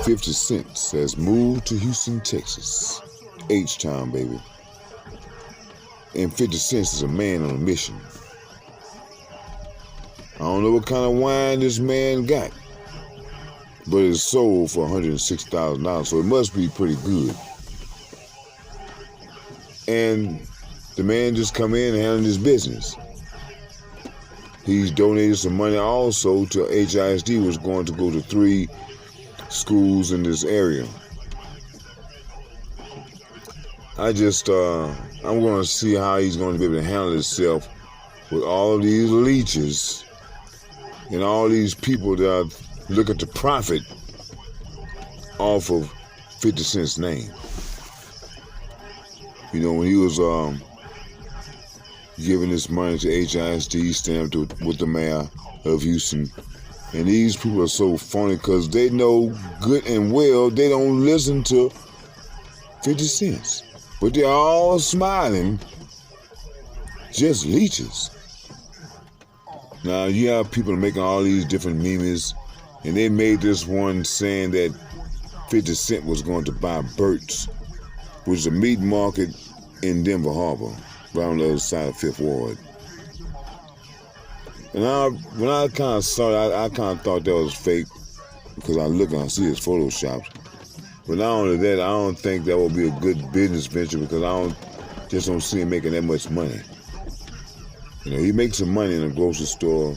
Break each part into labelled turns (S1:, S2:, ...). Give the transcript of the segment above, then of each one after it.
S1: 50 Cent has moved to Houston, Texas. H-Town, baby. And 50 Cent is a man on a mission. I don't know what kind of wine this man got, but it's sold for $106,000, so it must be pretty good. And the man just come in and handle his business. He's donated some money also to HISD, which is going to go to 3 schools in this area. I'm going to see how he's going to be able to handle himself with all of these leeches and all these people that are looking to profit off of 50 Cent's name. You know, when he was giving this money to HISD, stamped with the mayor of Houston. And these people are so funny because they know good and well they don't listen to 50 Cent. But they're all smiling, just leeches. Now, you have people making all these different memes, and they made this one saying that 50 Cent was going to buy Burt's, which is a meat market in Denver Harbor, right on the other side of Fifth Ward. And when I kind of saw it, I kind of thought that was fake because I look and I see his photoshops. But not only that, I don't think that will be a good business venture because I just don't see him making that much money. You know, he makes some money in a grocery store,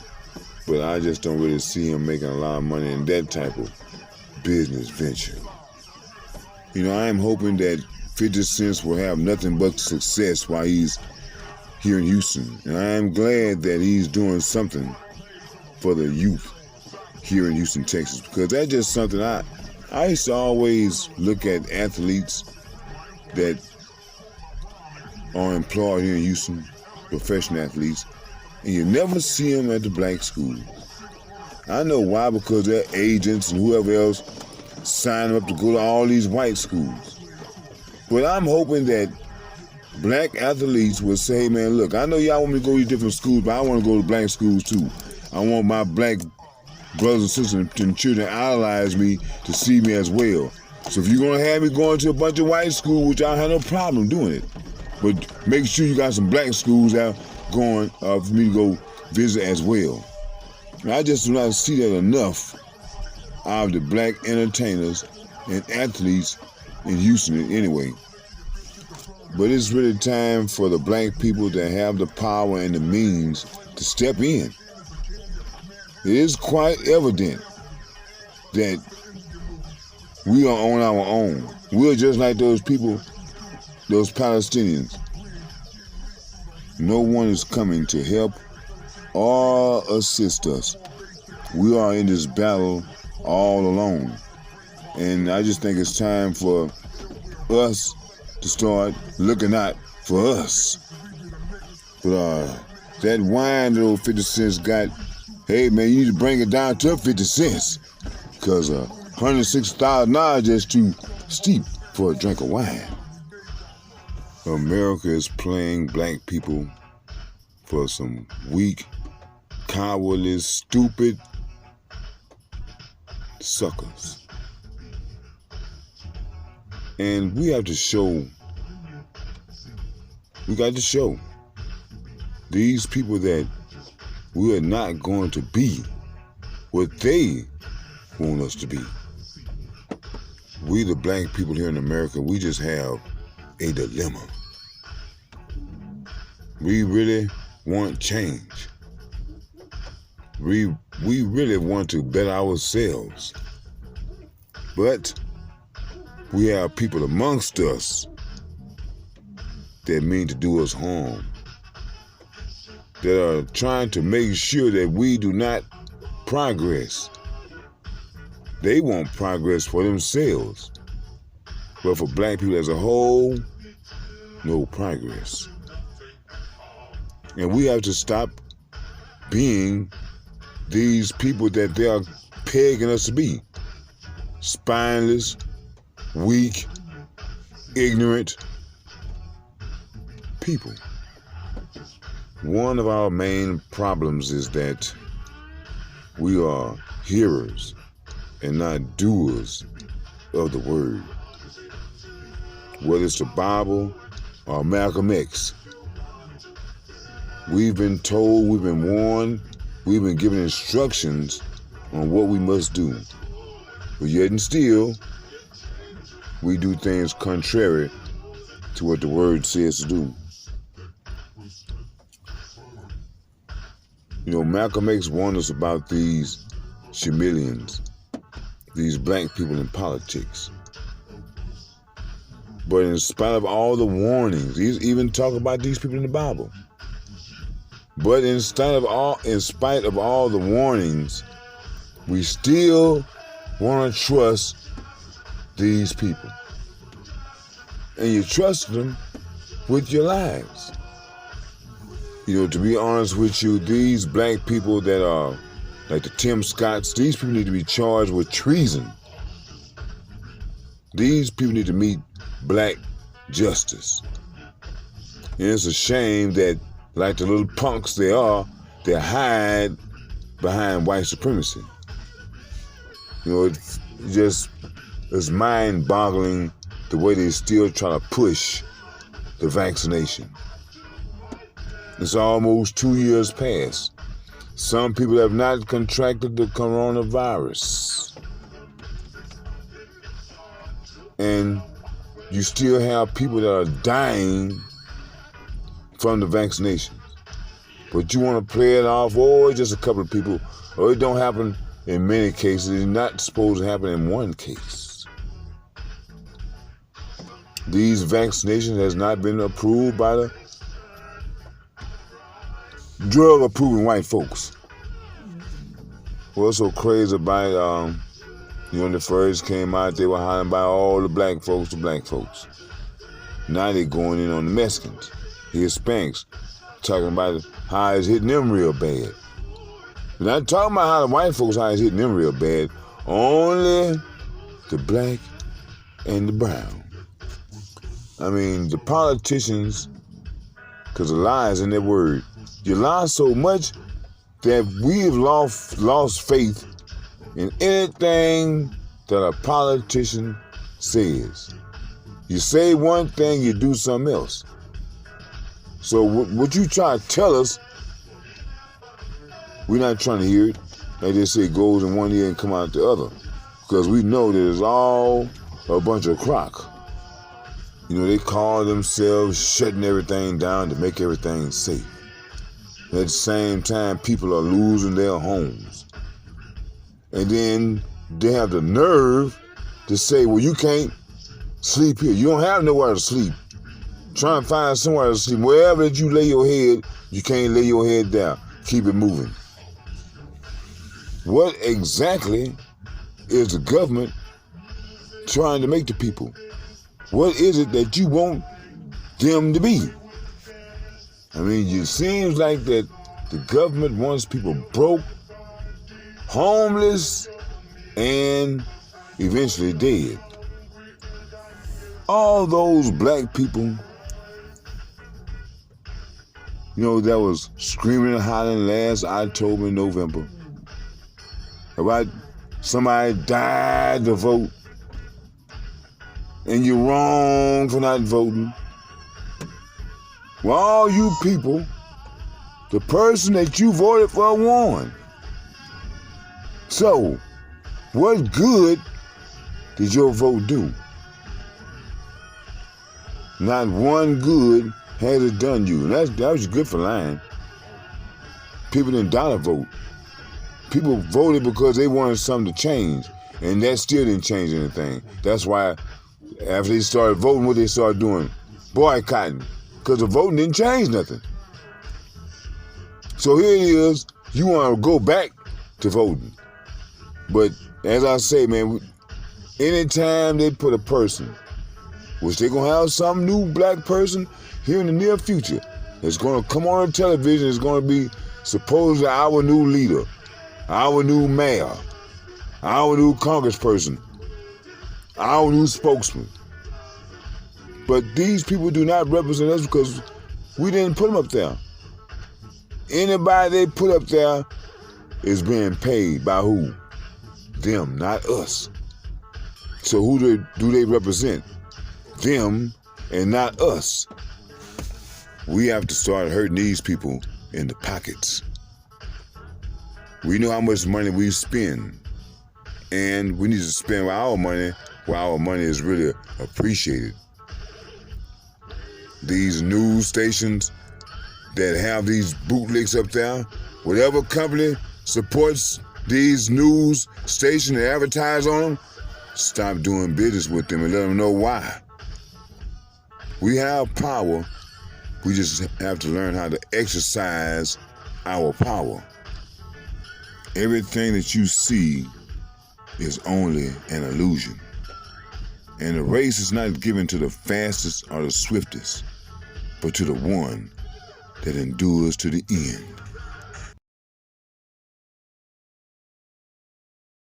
S1: but I just don't really see him making a lot of money in that type of business venture. You know, I am hoping that 50 Cent will have nothing but success while he's here in Houston. And I am glad that he's doing something for the youth here in Houston, Texas, because that's just something I used to always look at athletes that are employed here in Houston, professional athletes, and you never see them at the black schools. I know why, because their agents and whoever else sign them up to go to all these white schools. But I'm hoping that black athletes will say, hey man, look, I know y'all want me to go to these different schools, but I want to go to black schools too. I want my black brothers and sisters and children idolize me to see me as well. So if you're going to have me going to a bunch of white schools, which I have no problem doing it, but make sure you got some black schools out going for me to go visit as well. And I just do not see that enough out of the black entertainers and athletes in Houston anyway. But it's really time for the black people to have the power and the means to step in. It is quite evident that we are on our own. We're just like those people, those Palestinians. No one is coming to help or assist us. We are in this battle all alone. And I just think it's time for us to start looking out for us. But that wine that old 50 Cent got, hey man, you need to bring it down to 50 cents. Because $106,000 is just too steep for a drink of wine. America is playing black people for some weak, cowardly, stupid suckers. And we have to show, we got to show these people that we are not going to be what they want us to be. We, the black people here in America, we just have a dilemma. We really want change. We really want to better ourselves. But we have people amongst us that mean to do us harm, that are trying to make sure that we do not progress. They want progress for themselves, but for black people as a whole, no progress. And we have to stop being these people that they are pegging us to be. Spineless, weak, ignorant people. One of our main problems is that we are hearers and not doers of the word. Whether it's the Bible or Malcolm X, we've been told, we've been warned, we've been given instructions on what we must do. But yet and still, we do things contrary to what the word says to do. You know, Malcolm X warned us about these chameleons, these black people in politics. But in spite of all the warnings, he's even talking about these people in the Bible. But in spite of all the warnings, we still want to trust these people. And you trust them with your lives. You know, to be honest with you, these black people that are like the Tim Scotts, these people need to be charged with treason. These people need to meet black justice. And it's a shame that, like the little punks they are, they hide behind white supremacy. You know, it's mind-boggling the way they still try to push the vaccination. It's almost 2 years past. Some people have not contracted the coronavirus. And you still have people that are dying from the vaccination. But you want to play it off, oh, it's just a couple of people. Or it don't happen in many cases. It's not supposed to happen in one case. These vaccinations has not been approved by the drug-approving white folks. What's so crazy about it, when they first came out, they were hollering about all the black folks. Now they're going in on the Mexicans, the Hispanics, talking about how it's hitting them real bad. They're not talking about how the white folks, how it's hitting them real bad. Only the black and the brown. I mean, the politicians, because the lie is in their word. You lie so much that we've lost faith in anything that a politician says. You say one thing, you do something else. So what you try to tell us, we're not trying to hear it. Like they say, it goes in one ear and come out the other. Because we know that it's all a bunch of crock. You know, they call themselves shutting everything down to make everything safe. At the same time, people are losing their homes. And then they have the nerve to say, well, you can't sleep here. You don't have nowhere to sleep. Try and find somewhere to sleep. Wherever that you lay your head, you can't lay your head down. Keep it moving. What exactly is the government trying to make the people? What is it that you want them to be? I mean, it seems like that the government wants people broke, homeless, and eventually dead. All those black people, you know, that was screaming and hollering last October and November about somebody died to vote, and you're wrong for not voting. Well, all you people, the person that you voted for won. So, what good did your vote do? Not one good has it done you. And that was good for lying. People didn't dollar vote. People voted because they wanted something to change. And that still didn't change anything. That's why after they started voting, what they started doing? Boycotting. Because the voting didn't change nothing. So here it is, you want to go back to voting. But as I say, man, anytime they put a person, which they're going to have some new black person here in the near future, that's going to come on the television, it's going to be supposedly our new leader, our new mayor, our new congressperson, our new spokesman. But these people do not represent us because we didn't put them up there. Anybody they put up there is being paid by who? Them, not us. So who do they represent? Them and not us. We have to start hurting these people in the pockets. We know how much money we spend, and we need to spend our money where our money is really appreciated. These news stations that have these bootlicks up there, whatever company supports these news stations and advertise on them, stop doing business with them and let them know why. We have power. We just have to learn how to exercise our power. Everything that you see is only an illusion. And the race is not given to the fastest or the swiftest, but to the one that endures to the end.